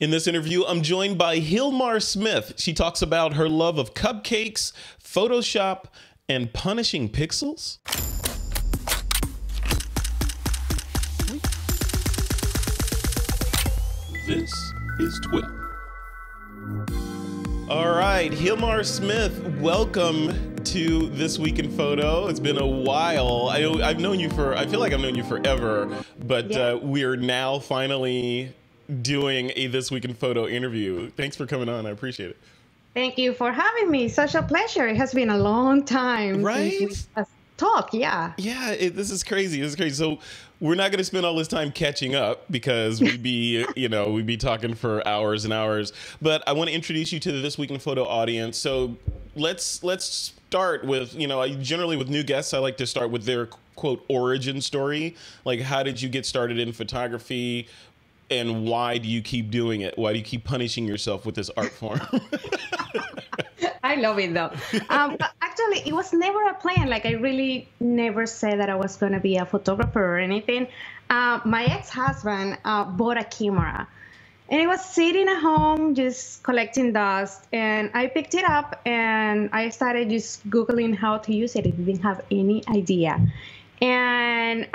In this interview, I'm joined by Gilmar Smith. She talks about her love of cupcakes, Photoshop, and punishing pixels. This is TWiP. All right, Gilmar Smith, welcome to This Week in Photo. It's been a while. I've known you I feel like I've known you forever, but we're now finally doing a This Week in Photo interview. Thanks for coming on. I appreciate it. Thank you for having me. Such a pleasure. It has been a long time since we talked. Yeah. Yeah, this is crazy. This is crazy. So we're not going to spend all this time catching up because we'd be, we'd be talking for hours and hours. But I want to introduce you to the This Week in Photo audience. So let's start with, generally with new guests, I like to start with their quote origin story. Like, how did you get started in photography? And why do you keep doing it? Why do you keep punishing yourself with this art form? I love it though. But actually, it was never a plan. Like, I really never said that I was going to be a photographer or anything. My ex-husband bought a camera. And it was sitting at home just collecting dust. And I picked it up and I started just Googling how to use it. I didn't have any idea. And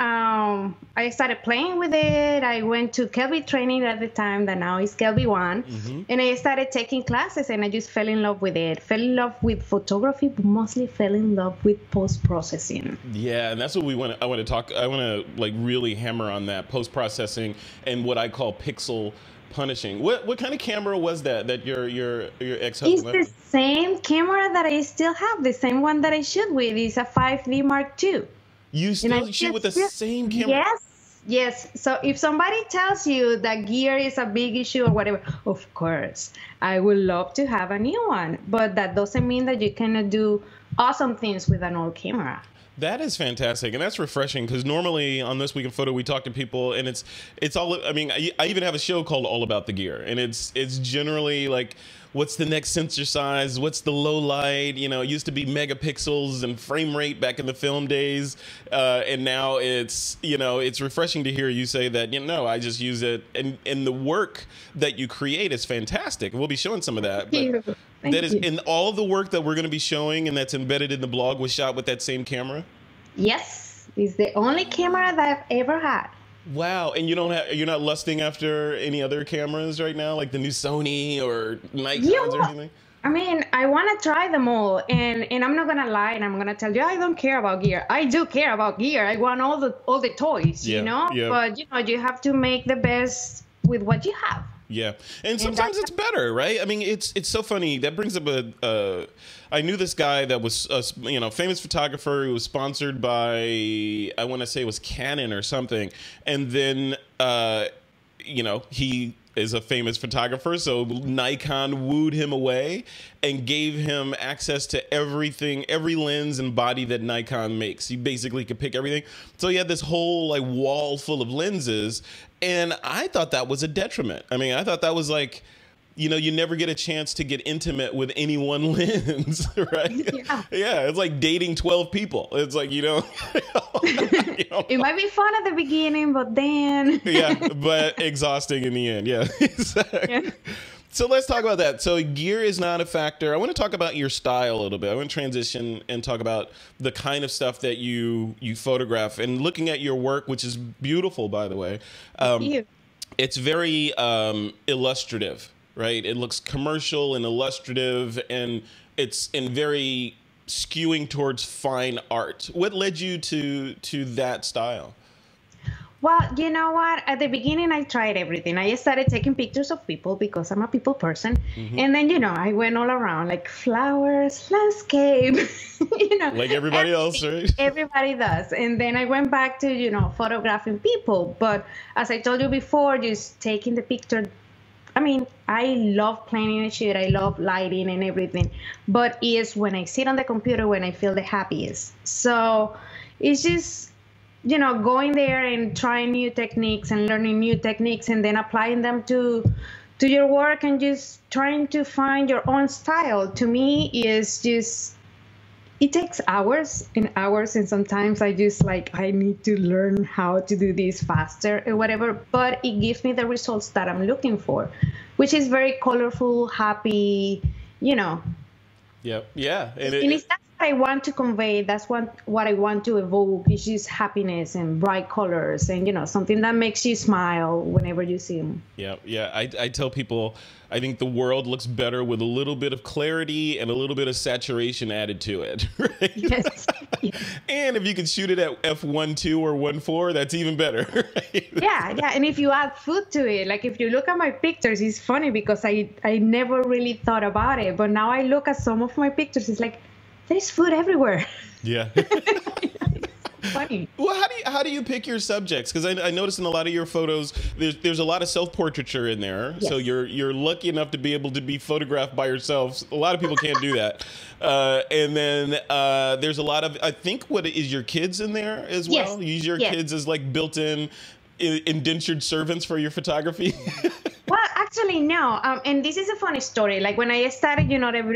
I started playing with it. I went to Kelby training at the time that now is Kelby 1. Mm-hmm. And I started taking classes and I just fell in love with it. Fell in love with photography, but mostly fell in love with post-processing. Yeah, and that's what I want to like really hammer on that post-processing and what I call pixel punishing. What kind of camera was that your ex-husband had? It's the same camera that I still have, the same one that I shoot with. It's a 5D Mark II. You still shoot with the same camera? Yes. So if somebody tells you that gear is a big issue or whatever, of course, I would love to have a new one. But that doesn't mean that you cannot do awesome things with an old camera. That is fantastic, and that's refreshing because normally on This Week in Photo we talk to people, and it's all. I mean, I even have a show called All About the Gear, and it's generally like, what's the next sensor size? What's the low light? It used to be megapixels and frame rate back in the film days, and now it's it's refreshing to hear you say that I just use it, and the work that you create is fantastic. We'll be showing some of that. But that is, and all of the work that we're going to be showing and that's embedded in the blog was shot with that same camera? Yes, it's the only camera that I've ever had. Wow, and you're not lusting after any other cameras right now, like the new Sony or Nikons or anything? I mean, I want to try them all, and I'm not gonna lie, and I'm gonna tell you, I don't care about gear. I do care about gear. I want all the toys, Yeah. But you have to make the best with what you have. Yeah, and sometimes it's better, right? I mean, it's so funny. That brings up I knew this guy that was a famous photographer who was sponsored by, I want to say it was Canon or something, and then he is a famous photographer, so Nikon wooed him away and gave him access to everything, every lens and body that Nikon makes. He basically could pick everything. So he had this whole like wall full of lenses, and I thought that was a detriment. I mean, I thought that was like, you never get a chance to get intimate with any one lens, right? Yeah, it's like dating 12 people. It's like, It might be fun at the beginning, but then... Yeah, but exhausting in the end. Yeah, exactly. Yeah. So let's talk about that. So gear is not a factor. I want to talk about your style a little bit. I want to transition and talk about the kind of stuff that you photograph. And looking at your work, which is beautiful, by the way, it's very illustrative. Right, it looks commercial and illustrative, and it's very skewing towards fine art. What led you to that style? Well, you know what? At the beginning, I tried everything. I started taking pictures of people because I'm a people person, and then I went all around like flowers, landscape, like everybody else, right? Everybody does. And then I went back to photographing people. But as I told you before, just taking the picture. I mean, I love planning a shoot. I love lighting and everything. But it's when I sit on the computer when I feel the happiest. So it's just, going there and trying new techniques and learning new techniques and then applying them to your work and just trying to find your own style. To me, is just it takes hours and hours, and sometimes I just like I need to learn how to do this faster or whatever, but it gives me the results that I'm looking for, which is very colorful, happy, you know. Yep. Yeah. And And it's that's what I want to convey. That's what I want to evoke. Is just happiness and bright colors, and something that makes you smile whenever you see them. yeah, yeah. I tell people, I think the world looks better with a little bit of clarity and a little bit of saturation added to it, right? Yes. Yes. And if you can shoot it at f1.2 or 1.4, that's even better, right? Yeah, yeah. And if you add food to it, like if you look at my pictures, it's funny because I never really thought about it, but now I look at some of my pictures, it's like there's food everywhere. Yeah. Funny. Well, how do you pick your subjects? Because I noticed in a lot of your photos, there's a lot of self-portraiture in there. Yes. So you're lucky enough to be able to be photographed by yourself. A lot of people can't do that. And then there's a lot of, I think, what is your kids in there as well? Yes. You use your Yes. kids as like built-in indentured servants for your photography. Well, actually, no. And this is a funny story. Like when I started,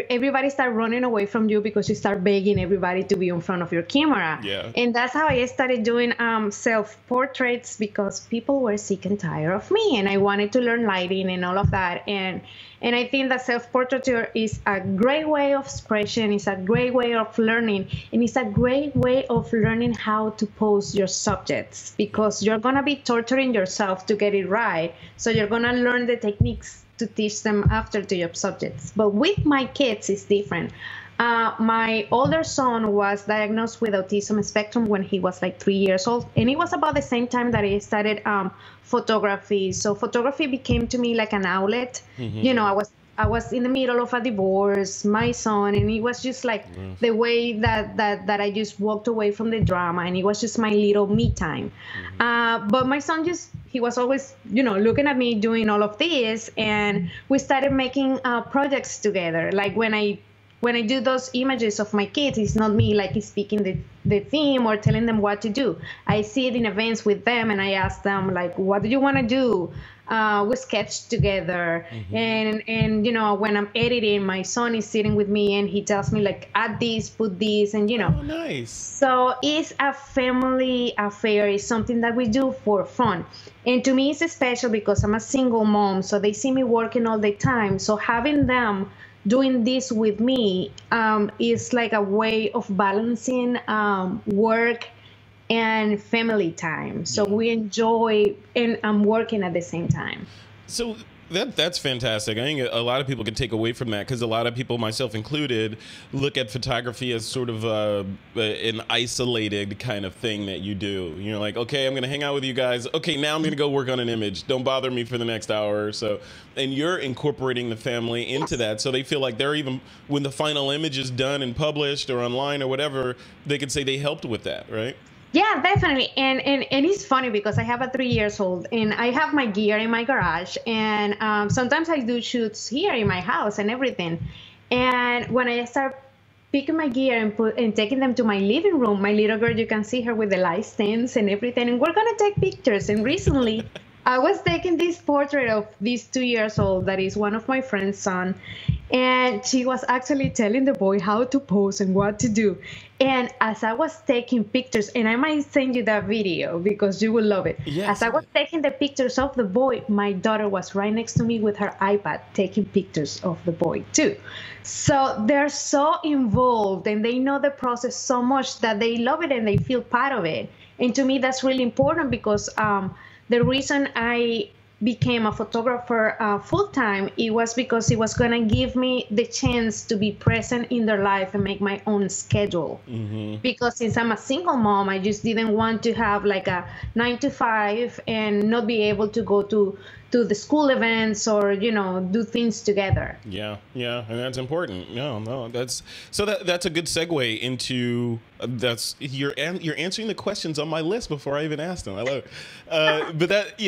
everybody started running away from you because you start begging everybody to be in front of your camera. Yeah. And that's how I started doing self-portraits because people were sick and tired of me, and I wanted to learn lighting and all of that. And I think that self-portraiture is a great way of expression. It's a great way of learning, and it's a great way of learning how to pose your subjects because you're gonna be torturing yourself to get it right. So you're gonna learn the techniques to teach them after to your subjects. But with my kids, it's different. My older son was diagnosed with autism spectrum when he was like 3 years old, and it was about the same time that I started photography. So photography became to me like an outlet. I was in the middle of a divorce, my son, and it was just like the way that I just walked away from the drama, and it was just my little me time. But my son he was always, looking at me doing all of this, and we started making projects together. Like when I do those images of my kids, it's not me like speaking the theme or telling them what to do. I see it in events with them, and I ask them like, what do you want to do? We sketch together, and when I'm editing, my son is sitting with me, and he tells me like, add this, put this, and Oh, nice. So it's a family affair. It's something that we do for fun. And to me, it's special because I'm a single mom, so they see me working all the time. So having them doing this with me is like a way of balancing work and family time. So we enjoy, and I'm working at the same time. So that's fantastic. I think a lot of people can take away from that because a lot of people, myself included, look at photography as sort of an isolated kind of thing that you do. You're like, okay, I'm going to hang out with you guys. Okay, now I'm going to go work on an image. Don't bother me for the next hour or so. And you're incorporating the family into that, so they feel like they're even, when the final image is done and published or online or whatever, they could say they helped with that, right? Yeah, definitely. And it's funny because I have a 3 years old, and I have my gear in my garage, and sometimes I do shoots here in my house and everything. And when I start picking my gear and taking them to my living room, my little girl, you can see her with the light stands and everything, and we're gonna take pictures. And recently I was taking this portrait of this 2 years old that is one of my friend's son, and she was actually telling the boy how to pose and what to do. And as I was taking pictures, and I might send you that video because you will love it. Yes. As I was taking the pictures of the boy, my daughter was right next to me with her iPad taking pictures of the boy too. So they're so involved, and they know the process so much that they love it and they feel part of it. And to me, that's really important because the reason I became a photographer full-time, it was because it was going to give me the chance to be present in their life and make my own schedule. Because since I'm a single mom, I just didn't want to have like a 9 to 5 and not be able to go to the school events or do things together. Yeah, and that's important. No, that's a good segue into you're answering the questions on my list before I even asked them. I love it. But that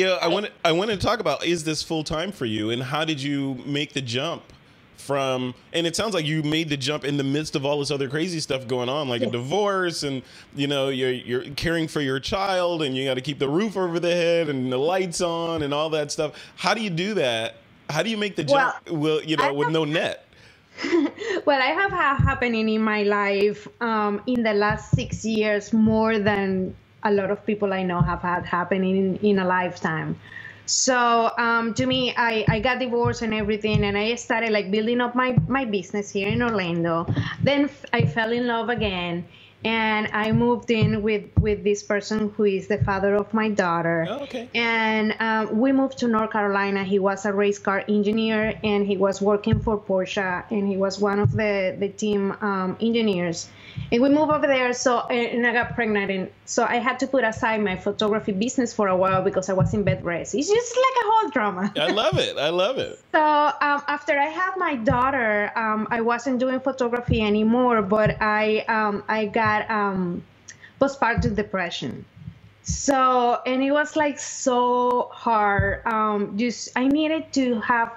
I want to talk about, is this full time for you, and how did you make the jump from? And it sounds like you made the jump in the midst of all this other crazy stuff going on, like a divorce, and you're caring for your child, and you got to keep the roof over the head and the lights on and all that stuff. How do you do that? How do you make the jump? With no net? Well, I have had happening in my life in the last 6 years more than a lot of people I know have had happening in a lifetime. So to me, I got divorced and everything, and I started like building up my business here in Orlando. Then I fell in love again, and I moved in with this person who is the father of my daughter. Oh, okay. And we moved to North Carolina. He was a race car engineer, and he was working for Porsche, and he was one of the team engineers. And we moved over there, and I got pregnant, and so I had to put aside my photography business for a while because I was in bed rest. It's just like a whole drama. I love it. I love it. So after I had my daughter, I wasn't doing photography anymore, but I got postpartum depression. So, and it was like so hard. I needed to have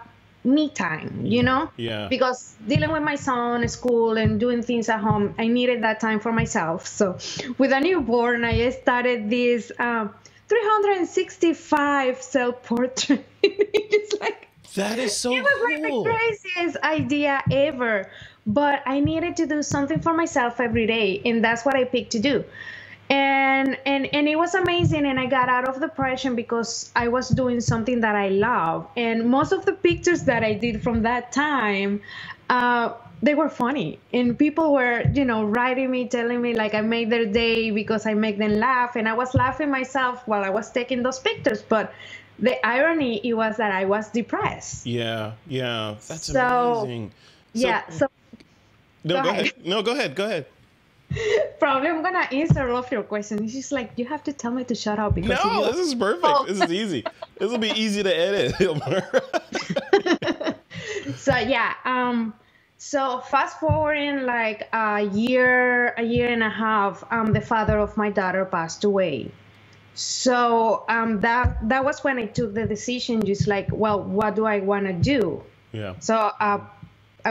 me time, you know? Yeah. Because dealing with my son at school and doing things at home, I needed that time for myself. So with a newborn, I started this 365 self-portrait. It's like, that is so it was like cool. the craziest idea ever. But I needed to do something for myself every day, and that's what I picked to do. And it was amazing, and I got out of depression because I was doing something that I love. And most of the pictures that I did from that time, they were funny, and people were, writing me, telling me like I made their day because I make them laugh, and I was laughing myself while I was taking those pictures. But the irony it was that I was depressed. Yeah, that's amazing. So no, go ahead. No, go ahead. Probably I'm gonna answer all of your questions. It's just like you have to tell me to shut up because No, this is perfect. Oh. This is easy. This will be easy to edit. So yeah, so fast forwarding like a year and a half, the father of my daughter passed away. So that was when I took the decision, just like, well, what do I want to do? Yeah. So I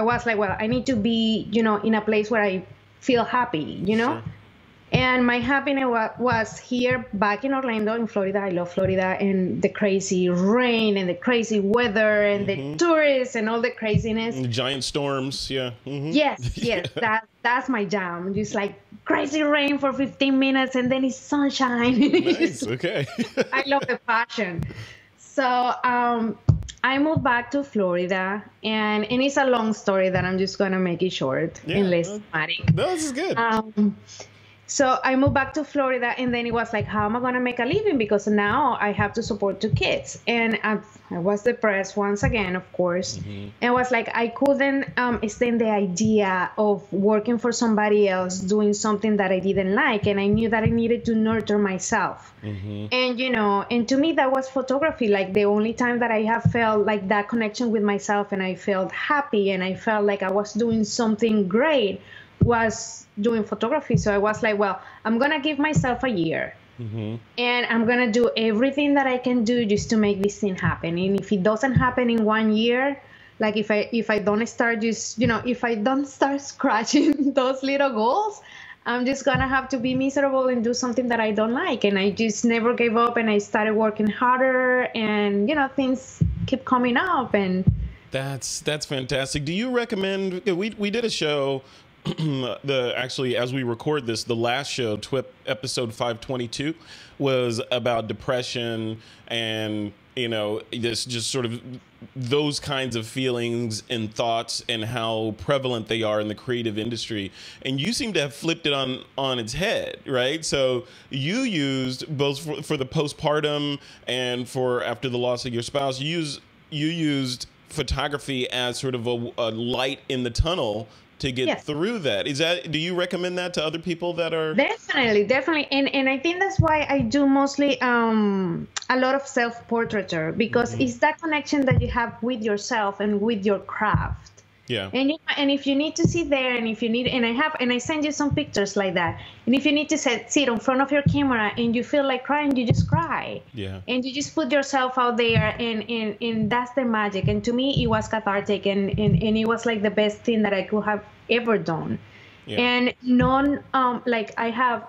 was like, well, I need to be, in a place where I feel happy, Sure. And my happiness was here back in Orlando, in Florida. I love Florida, and the crazy rain and the crazy weather and the tourists and all the craziness. And the giant storms, yeah. Yes, that's my jam. Just like crazy rain for 15 minutes and then it's sunshine. Nice, okay. I love the passion. So I moved back to Florida, and it's a long story that I'm just going to make it short and less dramatic. No, this is good. So I moved back to Florida, and then it was like, how am I going to make a living? Because now I have to support 2 kids. And I was depressed once again, of course. And it was like, I couldn't stand the idea of working for somebody else, doing something that I didn't like. And I knew that I needed to nurture myself. And, and to me, that was photography. Like the only time that I have felt like that connection with myself, and I felt happy, and I felt like I was doing something great, was doing photography. So I was like, well, I'm gonna give myself a year, and I'm gonna do everything that I can do just to make this thing happen. And if it doesn't happen in 1 year, like if I don't start just, if I don't start scratching those little goals, I'm just gonna have to be miserable and do something that I don't like. And I just never gave up, and I started working harder, and things keep coming up. And that's fantastic. Do you recommend? We did a show. Actually, as we record this, the last show, TWiP episode 522, was about depression and this just sort of those kinds of feelings and thoughts and how prevalent they are in the creative industry. And you seem to have flipped it on its head, right? So you used both for the postpartum and for after the loss of your spouse, you used photography as sort of a light in the tunnel to get through that. Do you recommend that to other people that are? Definitely. And I think that's why I do mostly a lot of self-portraiture, because it's that connection that you have with yourself and with your craft. Yeah. And if you need to sit there, and if you need, and I send you some pictures like that. And if you need to sit in front of your camera and you feel like crying, you just cry. Yeah. And you just put yourself out there, and that's the magic. And to me, it was cathartic, and it was like the best thing that I could have ever done. Yeah. And like I have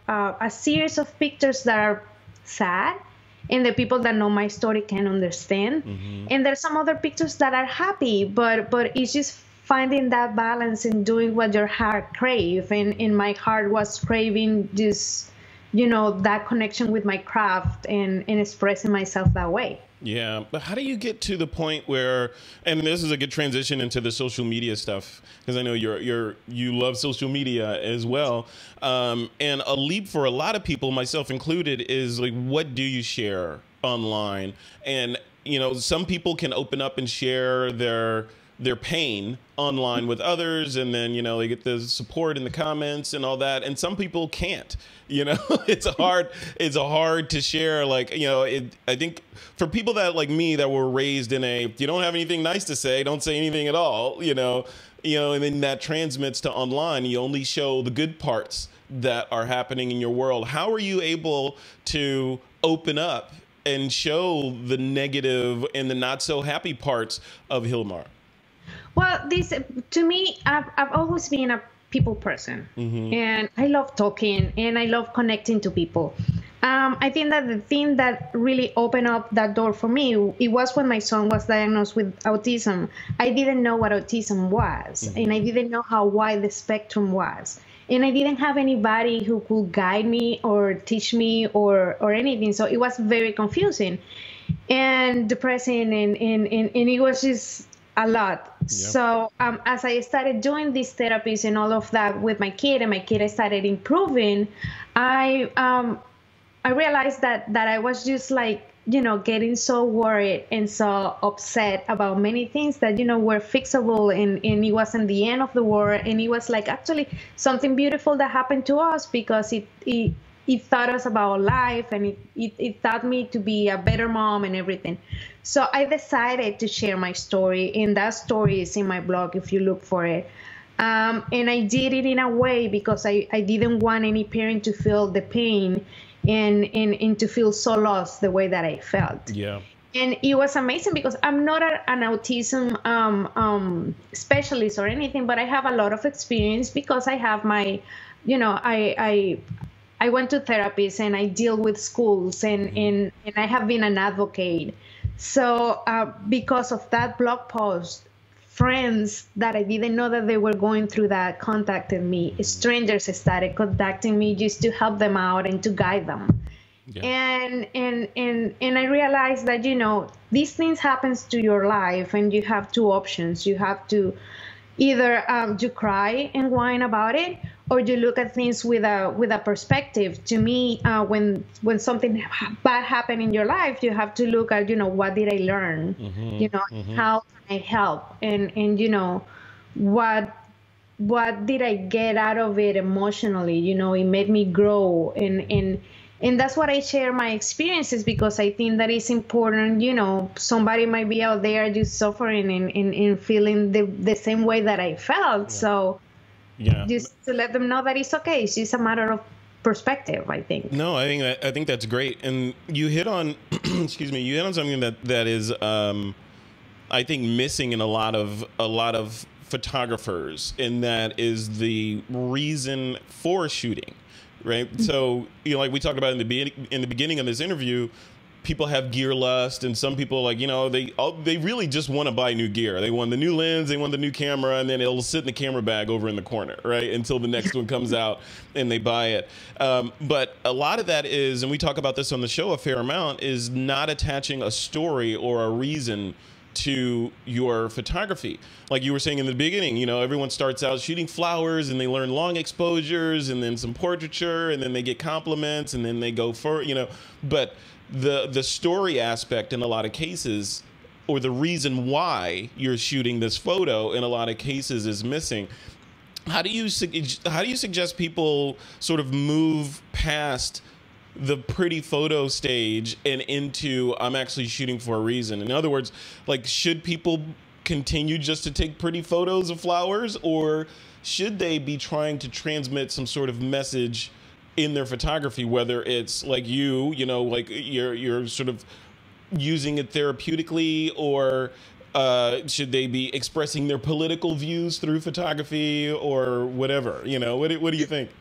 a series of pictures that are sad, and the people that know my story can understand. And there's some other pictures that are happy, but it's just finding that balance and doing what your heart crave. And my heart was craving this, that connection with my craft and expressing myself that way. Yeah, but how do you get to the point where, and this is a good transition into the social media stuff, because I know you love social media as well, and a leap for a lot of people, myself included, is like, what do you share online? And some people can open up and share their pain online with others, and then they get the support in the comments and all that, and some people can't. It's hard to share, like, I think for people that, like me, that were raised in if you don't have anything nice to say, don't say anything at all, and then that transmits to online. You only show the good parts that are happening in your world. How are you able to open up and show the negative and the not so happy parts of Gilmar? Well, to me, I've always been a people person, and I love talking and I love connecting to people. I think that the thing that really opened up that door for me, it was when my son was diagnosed with autism. I didn't know what autism was, and I didn't know how wide the spectrum was. And I didn't have anybody who could guide me or teach me or anything. So it was very confusing and depressing, and it was just a lot. Yep. So as I started doing these therapies and all of that with my kid, and my kid started improving, I realized that I was just like, getting so worried and so upset about many things that, were fixable, and it wasn't the end of the world. And it was like actually something beautiful that happened to us, because it taught us about life, and it taught me to be a better mom and everything. So I decided to share my story, and that story is in my blog if you look for it. And I did it in a way because I didn't want any parent to feel the pain and to feel so lost the way that I felt. Yeah. And it was amazing because I'm not an autism specialist or anything, but I have a lot of experience because I have my, I went to therapists and I deal with schools, and I have been an advocate. So because of that blog post, friends that I didn't know that they were going through that contacted me. Strangers started contacting me just to help them out and to guide them. Yeah. And I realized that, these things happens to your life, and you have two options. You have to either you cry and whine about it, or you look at things with a perspective. To me, when something bad happened in your life, you have to look at, what did I learn? How can I help? And what did I get out of it emotionally? It made me grow, and that's what I share my experiences, because I think that is important. Somebody might be out there just suffering and feeling the same way that I felt. Yeah. So just to let them know that it's okay. It's just a matter of perspective, I think. No, I think that's great. And you hit on, excuse me, you hit on something that is, I think, missing in a lot of photographers, and that is the reason for shooting. Right. So, like we talked about in the beginning of this interview, people have gear lust, and some people, like, they really just want to buy new gear. They want the new lens, they want the new camera, and then it'll sit in the camera bag over in the corner, right, until the next one comes out and they buy it. But a lot of that is, and we talk about this on the show a fair amount, is not attaching a story or a reason to your photography. Like you were saying in the beginning, everyone starts out shooting flowers, and they learn long exposures, and then some portraiture, and then they get compliments, and then they go for, but the story aspect in a lot of cases, or the reason why you're shooting this photo in a lot of cases, is missing. How do you suggest people sort of move past the pretty photo stage and into, I'm actually shooting for a reason? In other words, like, should people continue just to take pretty photos of flowers, or should they be trying to transmit some sort of message in their photography, whether it's like like you're sort of using it therapeutically, or should they be expressing their political views through photography, or whatever? What do you think?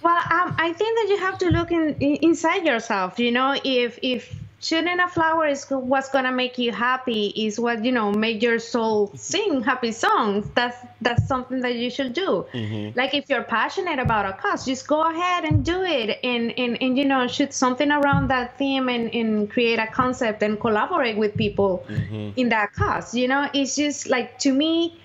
Well, I think that you have to look inside yourself. If shooting a flower is what's gonna make you happy, is what, make your soul sing happy songs. That's something that you should do. Like if you're passionate about a cause, just go ahead and do it, and shoot something around that theme, and create a concept and collaborate with people in that cause. It's just like, to me,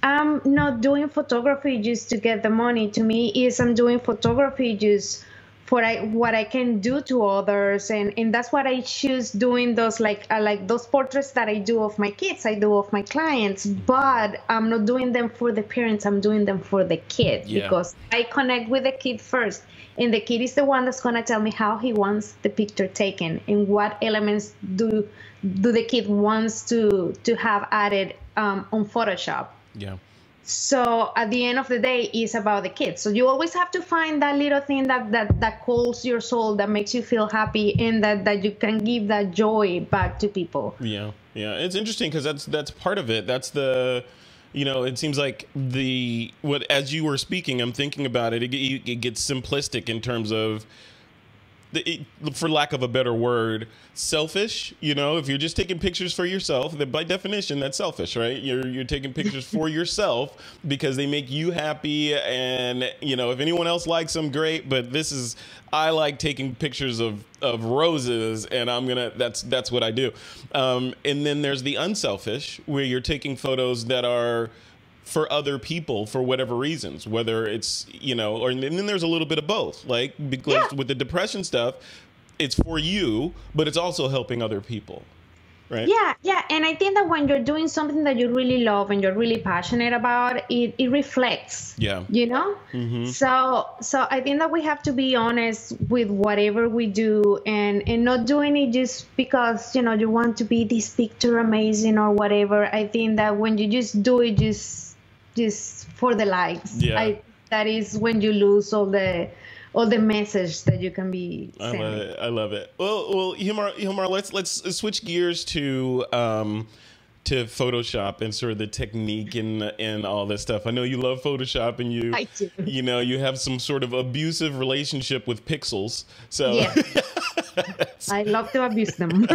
I'm not doing photography just to get the money. To me, I'm doing photography just for what I can do to others, and that's what I choose doing. Those like those portraits that I do of my kids, I do of my clients, but I'm not doing them for the parents. I'm doing them for the kid, because I connect with the kid first, and the kid is the one that's gonna tell me how he wants the picture taken, and what elements do the kid wants to have added on Photoshop. Yeah. So at the end of the day, it's about the kids. So you always have to find that little thing that calls your soul, that makes you feel happy, and that you can give that joy back to people. Yeah. It's interesting because that's part of it. That's the, it seems like as you were speaking, I'm thinking about it. It gets simplistic in terms of, for lack of a better word, selfish. If you're just taking pictures for yourself, then by definition that's selfish, right? You're taking pictures for yourself because they make you happy, and if anyone else likes them, great. But I like taking pictures of roses, and that's what I do. And then there's the unselfish, where you're taking photos that are for other people for whatever reasons, whether it's, and then there's a little bit of both, like, because with the depression stuff, it's for you, but it's also helping other people. Right? Yeah. And I think that when you're doing something that you really love and you're really passionate about, it reflects. Yeah. So I think that we have to be honest with whatever we do, and not doing it just because, you want to be this picture amazing or whatever. I think that when you just do it just for the likes, that is when you lose all the message that you can be sending. I love it. Well, Gilmar, let's switch gears to Photoshop and sort of the technique and all this stuff. I know you love Photoshop, and I do. You have some sort of abusive relationship with pixels. So I love to abuse them.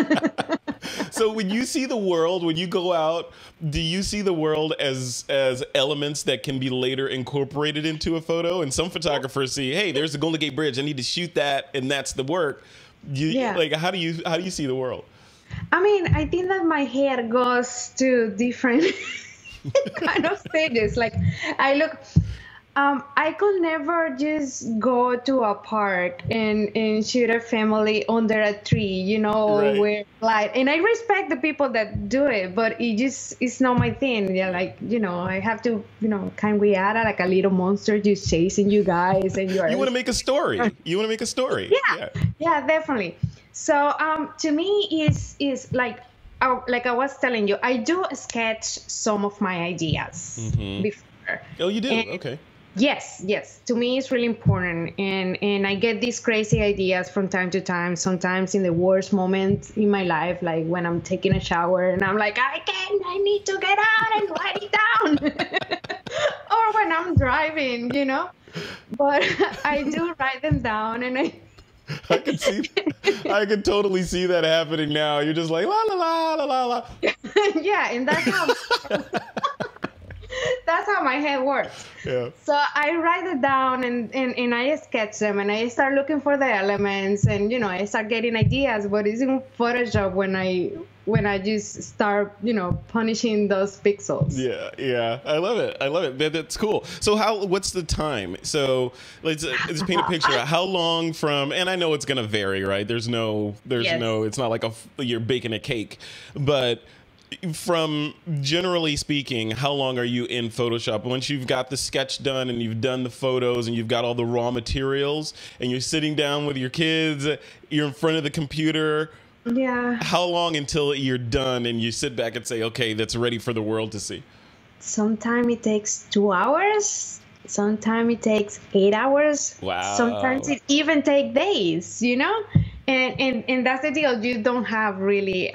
So when you see the world, when you go out, do you see the world as elements that can be later incorporated into a photo? And some photographers see, hey, there's the Golden Gate Bridge, I need to shoot that, and that's the work. Like, how do you see the world? I mean, I think that my head goes to different kind of stages. Like, I could never just go to a park and shoot a family under a tree, Right. where light. And I respect the people that do it, but it's not my thing. Yeah, like, I have to, can we add like a little monster just chasing you guys, and you want to make a story. You want to make a story. Yeah, definitely. So to me is like I was telling you, I do sketch some of my ideas before. Oh, you do? Okay. Yes. To me, it's really important, and I get these crazy ideas from time to time. Sometimes in the worst moments in my life, like when I'm taking a shower and I'm like, I need to get out and write it down, or when I'm driving, But I do write them down, and I can totally see that happening now. You're just like la la la la la la. Yeah, and that's how my head works. Yeah. So I write it down, and I sketch them, and I start looking for the elements, and I start getting ideas. But it's in Photoshop when I just start punishing those pixels. Yeah. I love it. That's cool. So what's the time? So let's paint a picture. How long from? And I know it's gonna vary, right? There's no. It's not like you're baking a cake, but from generally speaking, how long are you in Photoshop? Once you've got the sketch done and you've done the photos and you've got all the raw materials and you're sitting down with your kids, you're in front of the computer. Yeah. How long until you're done and you sit back and say, okay, that's ready for the world to see? Sometimes it takes 2 hours. Sometimes it takes 8 hours. Wow. Sometimes it even takes days, And that's the deal. You don't have really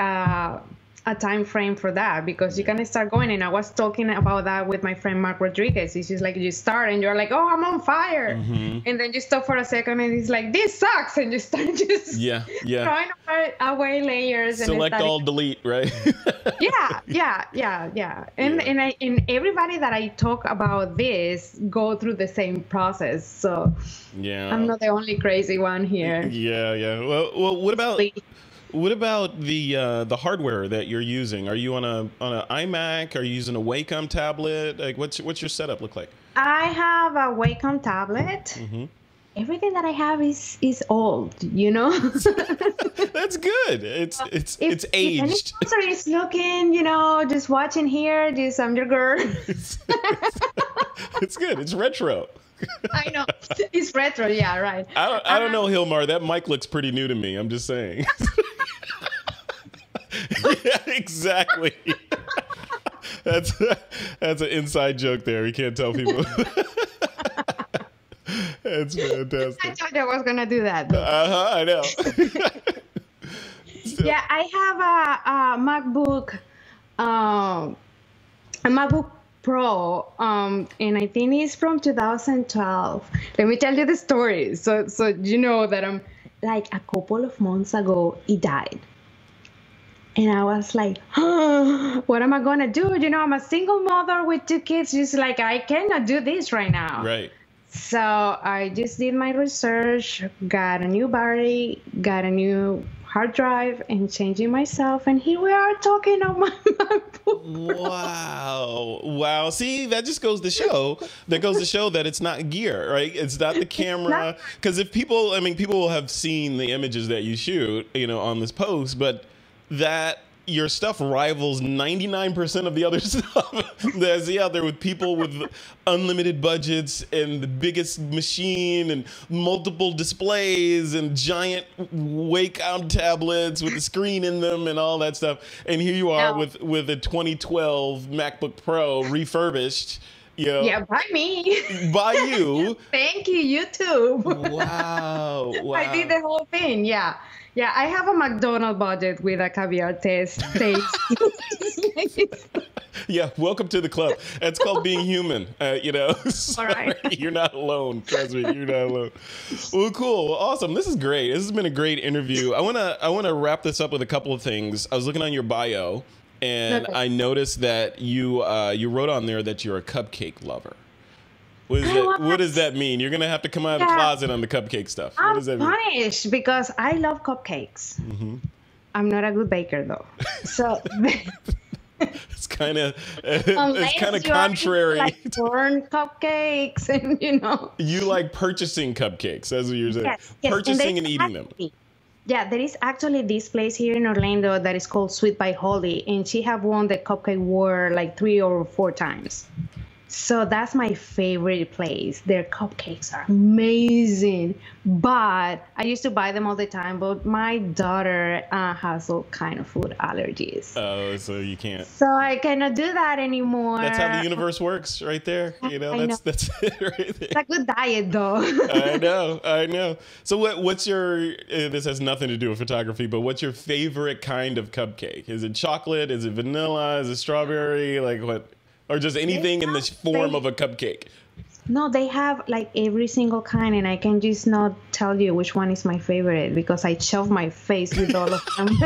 a time frame for that, because you can start going. And I was talking about that with my friend Mark Rodriguez. It's just like you start and you're like, oh, I'm on fire. And then you stop for a second and it's like, this sucks. And you start just throwing away layers. Select all, delete, right? Yeah. And everybody that I talk about this go through the same process. So I'm not the only crazy one here. Yeah. Well, what about the hardware that you're using? Are you on an iMac? Are you using a Wacom tablet? Like, what's your setup look like? I have a Wacom tablet. Everything that I have is old, you know. That's good. It's aged. So it's looking, you know, just watching here. Just I'm your girl. It's good. It's retro. I know. It's retro. Yeah, right. I don't know, Gilmar. That mic looks pretty new to me. I'm just saying. Yeah, exactly. That's an inside joke there. We can't tell people. That's fantastic. I thought I was gonna do that. I know. Yeah, I have a MacBook, a MacBook Pro, and I think it's from 2012. Let me tell you the story, so you know that I'm like a couple of months ago it died, and I was like, oh, what am I gonna do? You know, I'm a single mother with 2 kids. Just like I cannot do this right now. Right. So I just did my research, got a new battery, got a new hard drive, and changing myself. And here we are talking on my MacBook. Wow. See, that just goes to show that it's not gear, right? It's not the camera. Because if people will have seen the images that you shoot, you know, on this post, but that your stuff rivals 99% of the other stuff that's out there, with people with unlimited budgets and the biggest machine and multiple displays and giant Wacom tablets with the screen in them and all that stuff. And here you are with a 2012 MacBook Pro refurbished. You know, yeah, by me. By you. Thank you, YouTube. Wow. I did the whole thing, yeah. Yeah, I have a McDonald's budget with a caviar taste. Yeah, welcome to the club. It's called being human. You know, all right. You're not alone. Trust me, you're not alone. Well, cool, well, awesome. This is great. This has been a great interview. I wanna wrap this up with a couple of things. I was looking on your bio, and I noticed that you wrote on there that you're a cupcake lover. What does that mean? You're gonna have to come out of the closet on the cupcake stuff. What does that mean? I'm punished because I love cupcakes. I'm not a good baker though, so it's kind of contrary. Like corn cupcakes, and you know. You like purchasing cupcakes, that's what you're saying. Yes, purchasing and eating them. Yeah, there is actually this place here in Orlando that is called Sweet by Holly, and she have won the Cupcake War like 3 or 4 times. So that's my favorite place. Their cupcakes are amazing, but I used to buy them all the time. But my daughter has all kind of food allergies. Oh, so you can't. So I cannot do that anymore. That's how the universe works, right there. You know, that's it right there. It's a good diet, though. I know. So what's your? This has nothing to do with photography, but what's your favorite kind of cupcake? Is it chocolate? Is it vanilla? Is it strawberry? Like what? Or just anything in the form of a cupcake? No, they have like every single kind, and I can just not tell you which one is my favorite because I shove my face with all of them.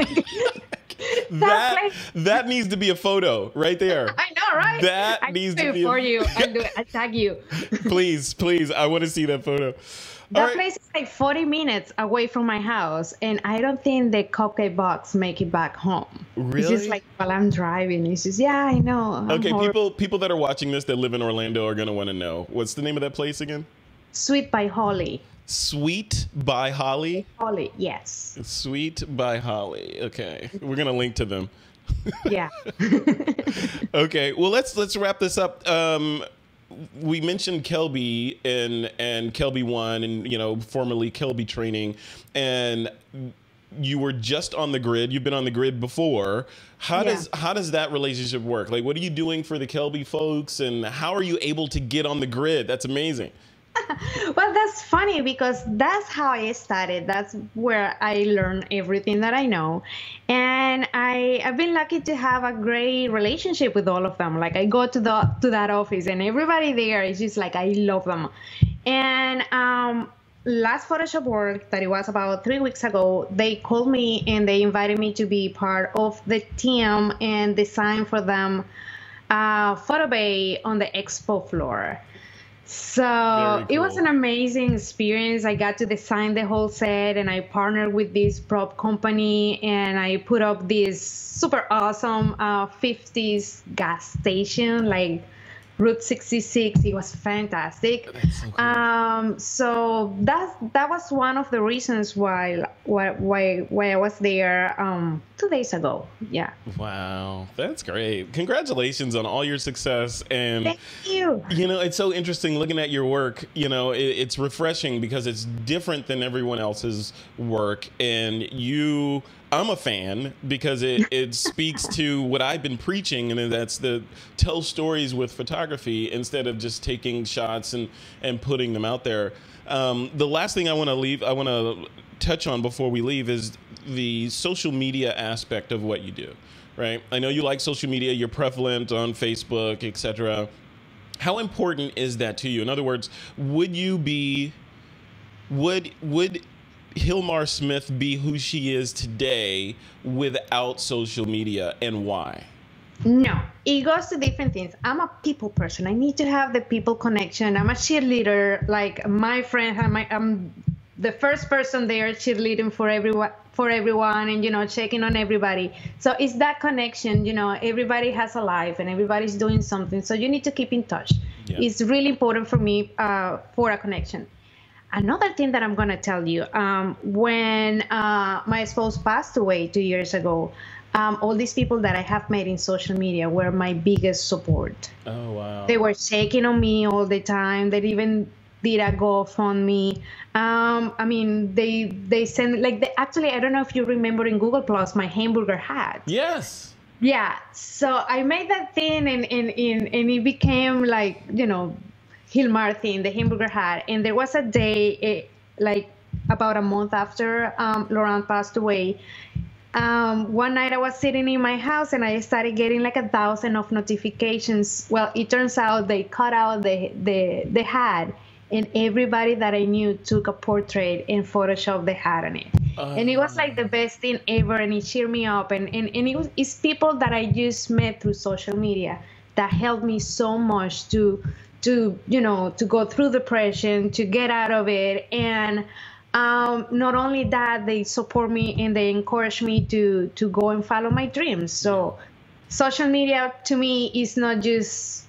That needs to be a photo right there. I know, right? That needs to be for you. I'll do it. I'll tag you. Please, I want to see that photo. That place is like 40 minutes away from my house, and I don't think the cupcake box make it back home. Really? It's just like while I'm driving, it's just, yeah, I know. Okay, people that are watching this that live in Orlando are going to want to know. What's the name of that place again? Sweet by Holly. Sweet by Holly? Holly, yes. Sweet by Holly. Okay, we're going to link to them. Yeah. Okay, well, let's wrap this up. We mentioned Kelby and Kelby 1 and, you know, formerly Kelby Training, and you were just on the grid. You've been on the grid before. How does that relationship work? Like, what are you doing for the Kelby folks, and how are you able to get on the grid? That's amazing. Well, that's funny because that's how I started. That's where I learned everything that I know. And I've been lucky to have a great relationship with all of them. Like I go to that office and everybody there is just like I love them. And last Photoshop work that it was about 3 weeks ago, they called me and they invited me to be part of the team and design for them photo bay on the expo floor. So it was an amazing experience. I got to design the whole set and I partnered with this prop company and I put up this super awesome 50s gas station, like Route 66. It was fantastic. That's so cool. So that was one of the reasons why I was there 2 days ago. Yeah. Wow, that's great. Congratulations on all your success. And Thank you. you know, it's so interesting looking at your work. You know, it's refreshing because it's different than everyone else's work. And I'm a fan because it speaks to what I've been preaching, and that's the tell stories with photography instead of just taking shots and putting them out there. The last thing I want to touch on before we leave is the social media aspect of what you do, right? I know you like social media, you're prevalent on Facebook, etc. How important is that to you? In other words, would Gilmar Smith be who she is today without social media, and why? No, it goes to different things. I'm a people person. I need to have the people connection. I'm a cheerleader. Like my friend, I'm the first person there cheerleading for everyone, and checking on everybody. So it's that connection. Everybody has a life and everybody's doing something. So you need to keep in touch. Yeah. It's really important for me for a connection. Another thing that I'm going to tell you, when my spouse passed away 2 years ago, all these people that I have met in social media were my biggest support. Oh, wow. They were checking on me all the time. They even did a GoFundMe. I mean, they sent, actually, I don't know if you remember in Google Plus, my hamburger hat. Yes. Yeah. So I made that thing and it became Gilmar thing, the hamburger hat. And there was a day, about a month after Laurent passed away, one night I was sitting in my house and I started getting 1,000 of notifications. Well, it turns out they cut out the hat, and everybody that I knew took a portrait and photoshopped the hat on it. And it was the best thing ever, and it cheered me up. And it's people that I just met through social media that helped me so much to go through depression, to get out of it. And not only that, they support me and they encourage me to go and follow my dreams. So social media to me is not just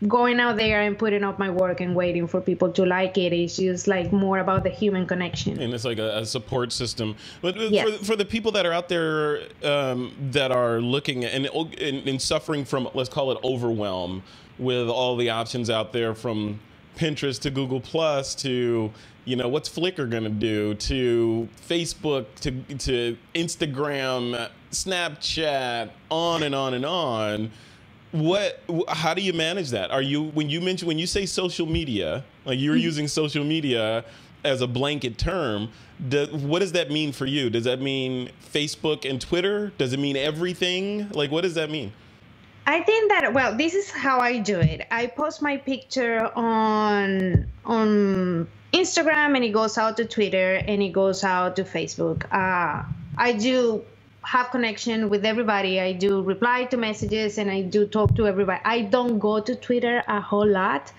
going out there and putting up my work and waiting for people to like it. It's just more about the human connection. And it's like a support system. But Yes. for the people that are out there that are looking and suffering from, let's call it overwhelm, with all the options out there, from Pinterest to Google Plus to what's Flickr gonna do, to Facebook to Instagram, Snapchat, on and on and on. How do you manage that? When you say social media, like you're using social media as a blanket term, what does that mean for you? Does that mean Facebook and Twitter? Does it mean everything? What does that mean? I think that, well, this is how I do it. I post my picture on Instagram, and it goes out to Twitter, and it goes out to Facebook. I do have connection with everybody. I do reply to messages, and I do talk to everybody. I don't go to Twitter a whole lot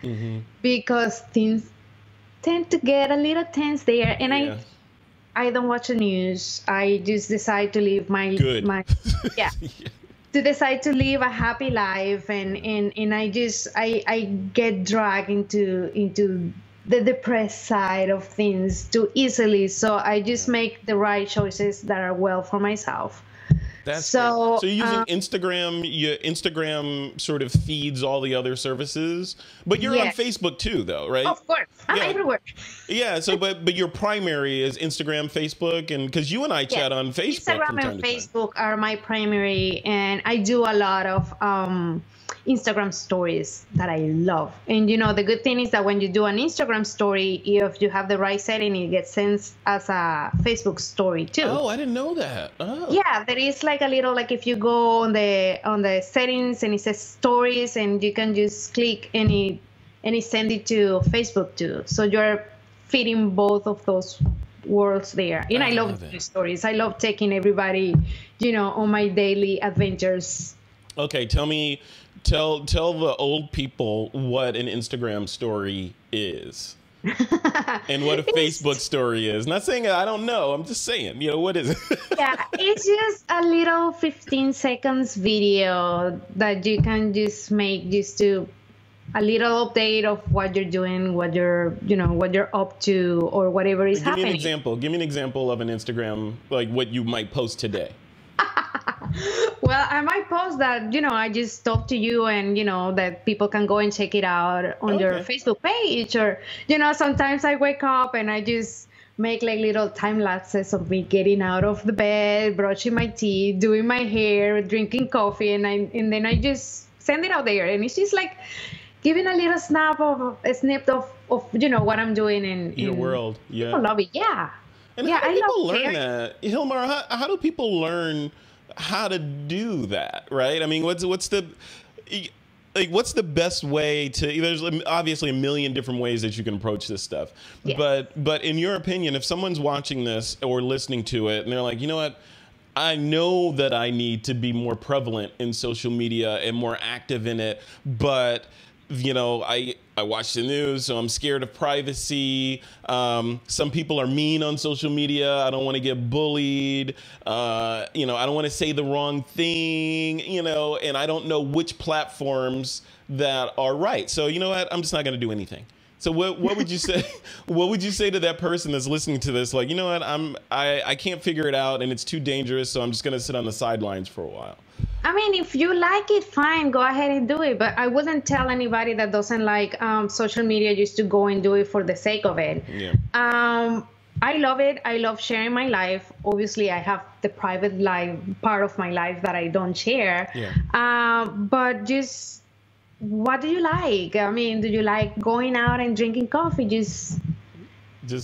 because things tend to get a little tense there, and I don't watch the news. I just decide to live my to decide to live a happy life, and I get dragged into the depressed side of things too easily. So I just make the right choices that are well for myself. That's So, so you're using Instagram. Your Instagram sort of feeds all the other services, but you're on yeah, Facebook too, though, right? of course, I'm Yeah, everywhere. yeah. So, but your primary is Instagram, Facebook, and because you and I Yeah, chat on Facebook from Instagram time and to time. Facebook are my primary, and I do a lot of Instagram stories that I love. And the good thing is that when you do an Instagram story, if you have the right setting, it gets sent as a Facebook story too. Oh, I didn't know that. Oh, Yeah, there is like a little, like if you go on the settings and it says stories, and you can just click and it send it to Facebook too. So you're feeding both of those worlds there. And I love love it. doing stories. I love taking everybody, on my daily adventures. okay. Tell the old people what an Instagram story is and what a Facebook story is. Not saying I don't know. I'm just saying, what is it? Yeah, it's just a little 15 seconds video that you can just make just to a little update of what you're doing, what you're up to, or whatever is Give me happening. an example. Give me an example of an Instagram, like what you might post today. Well, I might post that, I just talk to you, and, that people can go and check it out on your Okay. Facebook page. Or, sometimes I wake up and I just make like little time lapses of me getting out of the bed, brushing my teeth, doing my hair, drinking coffee, and then I just send it out there. And it's just like giving a little snip of what I'm doing in Your world. Yeah. People love it. Yeah. And Yeah, how do I people love learn hair. that? Hilmar, how do people learn how to do that, right? I mean, what's the best way to, there's obviously a million different ways that you can approach this stuff. Yes. But in your opinion, if someone's watching this or listening to it and they're like, you know what? I know that I need to be more prevalent in social media and more active in it, but I watch the news, so I'm scared of privacy. Some people are mean on social media. I don't want to get bullied. I don't want to say the wrong thing, and I don't know which platforms that are right. So you know what? I'm just not going to do anything. So what would you say? What would you say to that person that's listening to this? Like, you know what? I can't figure it out, and it's too dangerous. So I'm just going to sit on the sidelines for a while. I mean, if you like it, fine, go ahead and do it. But I wouldn't tell anybody that doesn't like social media just to go and do it for the sake of it. Yeah. I love it. I love sharing my life. Obviously, I have the private life part of my life that I don't share. Yeah. But just, what do you like? I mean, do you like going out and drinking coffee? Just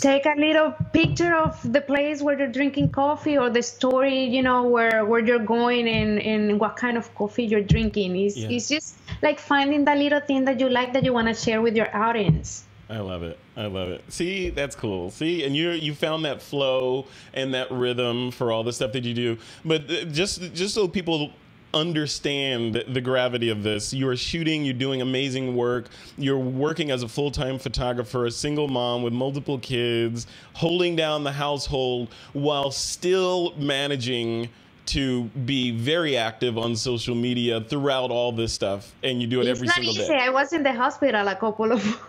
take a little picture of the place where you're drinking coffee, or the story, where you're going, and what kind of coffee you're drinking. It's just like finding that little thing that you like, that you want to share with your audience. I love it. I love it. See, that's cool. See, and you found that flow and that rhythm for all the stuff that you do. But just so people understand the gravity of this, you are shooting, you're doing amazing work, you're working as a full-time photographer, a single mom with multiple kids, holding down the household while still managing to be very active on social media throughout all this stuff, and you do it every single day. It's not easy. I was in the hospital a couple of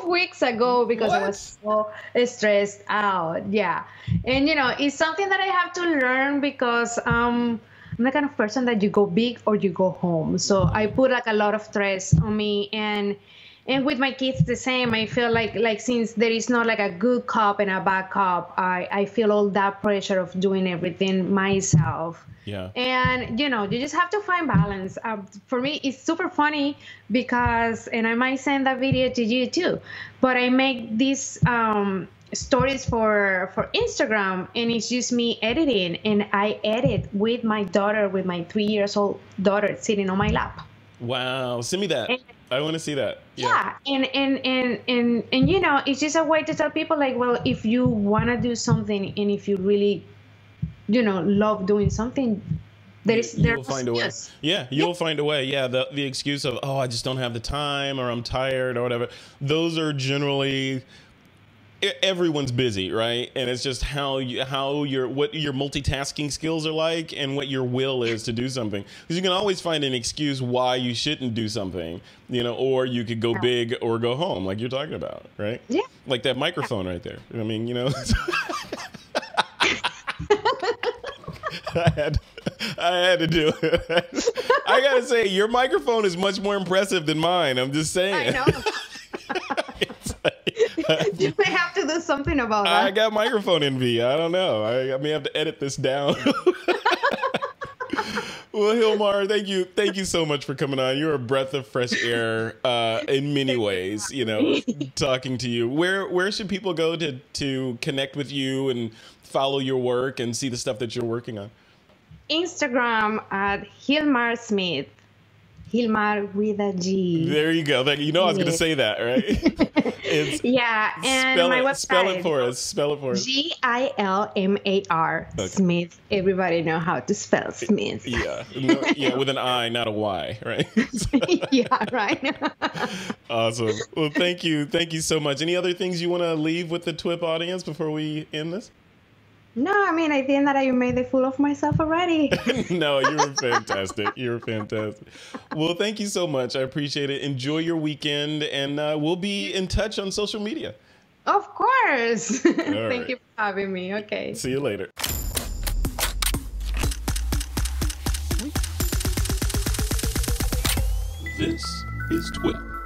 weeks ago because I was so stressed out. Yeah. And, it's something that I have to learn, because I'm the kind of person that you go big or you go home. So I put like a lot of stress on me, and with my kids the same. I feel like since there is not like a good cop and a bad cop, I feel all that pressure of doing everything myself. Yeah. And you just have to find balance. For me, it's super funny because, and I might send that video to you too, but I make these stories for Instagram, and it's just me editing, and I edit with my daughter, with my 3-year-old daughter sitting on my lap. Wow, send me that. I want to see that. Yeah, and it's just a way to tell people, like, well, if you want to do something, and if you really love doing something, you'll find a way. Yeah, you'll find a way. Yeah, the excuse of, oh, I just don't have the time, or I'm tired, or whatever, those are generally, everyone's busy, right? And it's just what your multitasking skills are like, and what your will is to do something. Because you can always find an excuse why you shouldn't do something, or you could go big or go home, like you're talking about, right? Yeah. Like that microphone right there. I mean, I had to do it. I gotta say, your microphone is much more impressive than mine. I'm just saying. I know. You may have to do something about that. I got microphone envy. I don't know. I may have to edit this down. Well, Gilmar, thank you so much for coming on. You're a breath of fresh air in many ways. You know, talking to you. Where should people go to connect with you and follow your work and see the stuff that you're working on? Instagram at Gilmar Smith. Gilmar with a G. There you go. You know I was going to say that, right? Yeah, and my website. Spell it for us. Gilmar. Okay. Smith. Everybody know how to spell Smith. Yeah. Yeah, with an I, not a Y, right? Yeah, right. Awesome. Well, thank you. Thank you so much. Any other things you want to leave with the TWiP audience before we end this? No, I mean, I think that I made a fool of myself already. No, you were fantastic. You were fantastic. Well, thank you so much. I appreciate it. Enjoy your weekend, and we'll be in touch on social media. Of course. Thank you for having me. Okay. See you later. This is TWiP.